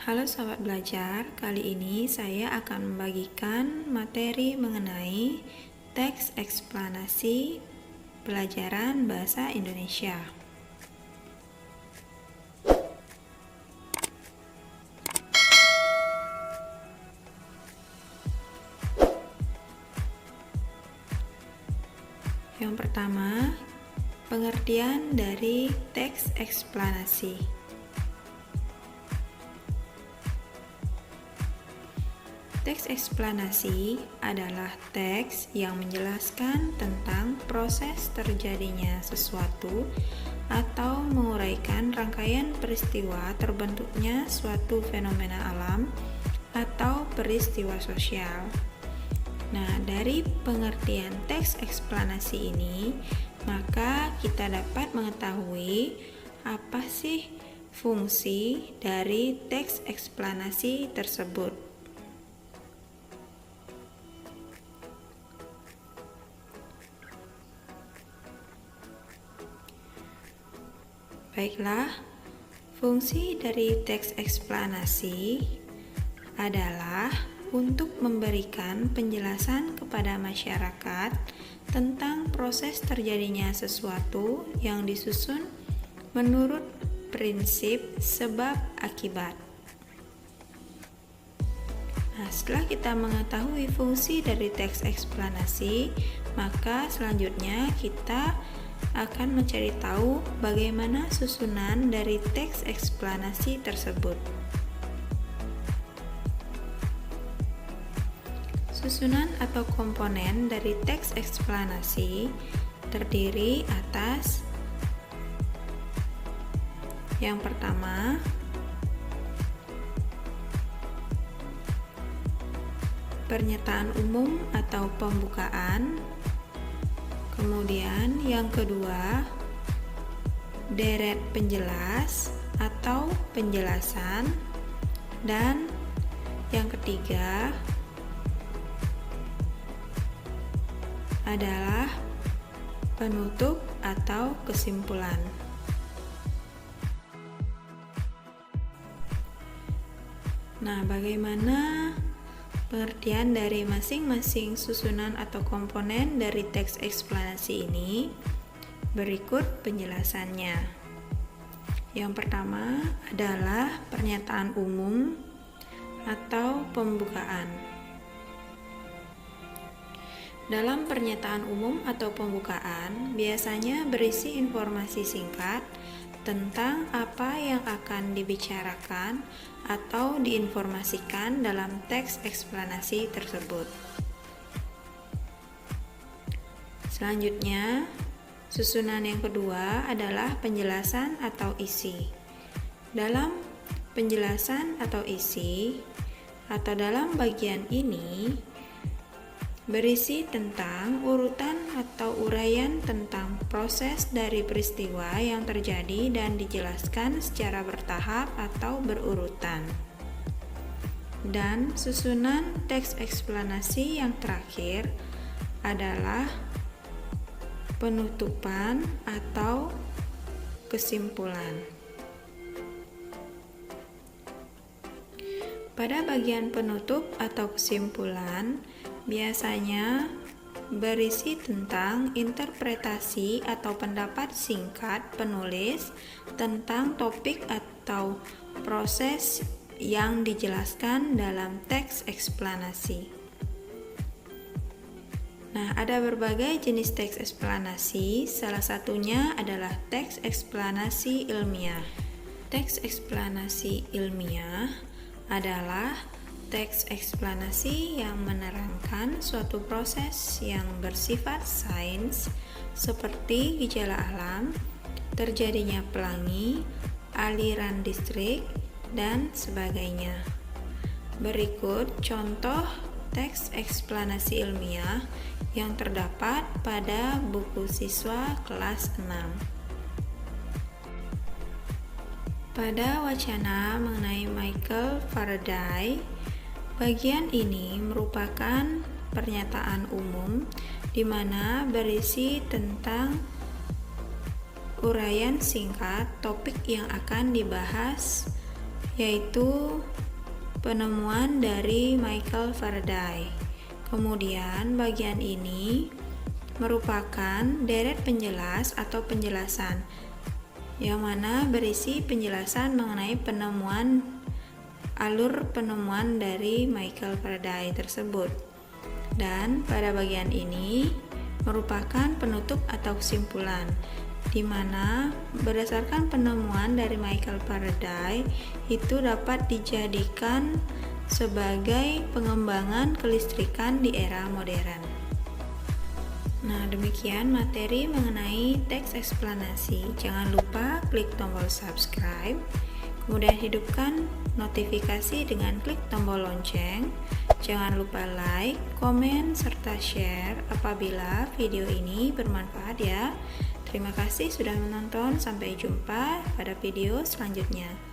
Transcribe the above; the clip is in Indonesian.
Halo sahabat belajar, kali ini saya akan membagikan materi mengenai teks eksplanasi pelajaran bahasa Indonesia. Yang pertama, pengertian dari teks eksplanasi. Teks eksplanasi adalah teks yang menjelaskan tentang proses terjadinya sesuatu atau menguraikan rangkaian peristiwa terbentuknya suatu fenomena alam atau peristiwa sosial. Nah, dari pengertian teks eksplanasi ini, maka kita dapat mengetahui apa sih fungsi dari teks eksplanasi tersebut. Baiklah, fungsi dari teks eksplanasi adalah untuk memberikan penjelasan kepada masyarakat tentang proses terjadinya sesuatu yang disusun menurut prinsip sebab akibat. Nah, setelah kita mengetahui fungsi dari teks eksplanasi, maka selanjutnya kita akan mencari tahu bagaimana susunan dari teks eksplanasi tersebut. Susunan atau komponen dari teks eksplanasi terdiri atas yang pertama, pernyataan umum atau pembukaan. Kemudian yang kedua, deret penjelas atau penjelasan. Dan yang ketiga adalah penutup atau kesimpulan. Nah, bagaimana pengertian dari masing-masing susunan atau komponen dari teks eksplanasi ini? Berikut penjelasannya. Yang pertama adalah pernyataan umum atau pembukaan. Dalam pernyataan umum atau pembukaan, biasanya berisi informasi singkat tentang apa yang akan dibicarakan atau diinformasikan dalam teks eksplanasi tersebut. Selanjutnya, susunan yang kedua adalah penjelasan atau isi. Dalam penjelasan atau isi, atau dalam bagian ini, berisi tentang urutan atau uraian tentang proses dari peristiwa yang terjadi dan dijelaskan secara bertahap atau berurutan. Dan susunan teks eksplanasi yang terakhir adalah penutupan atau kesimpulan. Pada bagian penutup atau kesimpulan, biasanya berisi tentang interpretasi atau pendapat singkat penulis tentang topik atau proses yang dijelaskan dalam teks eksplanasi. Nah, ada berbagai jenis teks eksplanasi, salah satunya adalah teks eksplanasi ilmiah. Teks eksplanasi ilmiah adalah teks eksplanasi yang menerangkan suatu proses yang bersifat sains seperti gejala alam, terjadinya pelangi, aliran listrik, dan sebagainya. Berikut contoh teks eksplanasi ilmiah yang terdapat pada buku siswa kelas 6. Pada wacana mengenai Michael Faraday, bagian ini merupakan pernyataan umum di mana berisi tentang uraian singkat topik yang akan dibahas yaitu penemuan dari Michael Faraday. Kemudian bagian ini merupakan deret penjelas atau penjelasan, yang mana berisi penjelasan mengenai alur penemuan dari Michael Faraday tersebut. Dan pada bagian ini merupakan penutup atau kesimpulan, di mana berdasarkan penemuan dari Michael Faraday itu dapat dijadikan sebagai pengembangan kelistrikan di era modern. Nah, demikian materi mengenai teks eksplanasi. Jangan lupa klik tombol subscribe, kemudian hidupkan notifikasi dengan klik tombol lonceng. Jangan lupa like, komen, serta share apabila video ini bermanfaat ya. Terima kasih sudah menonton, sampai jumpa pada video selanjutnya.